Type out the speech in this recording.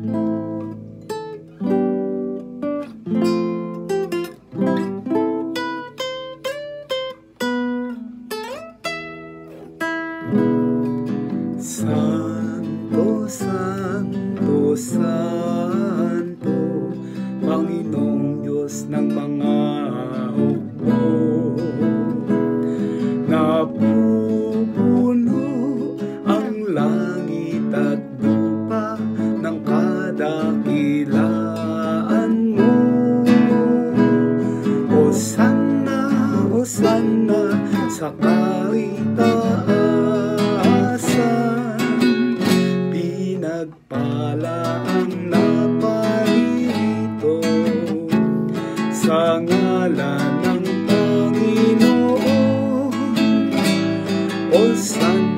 Santo, Santo, Santo, Panginoong Diyos ng mga hukbo. Napupuno ang langit at lupa ng kadakilaan mo. Hosanna, Hosanna sa kaitaasan, pinagpala ang naparito sa ngalan ng Panginoon. Hosanna.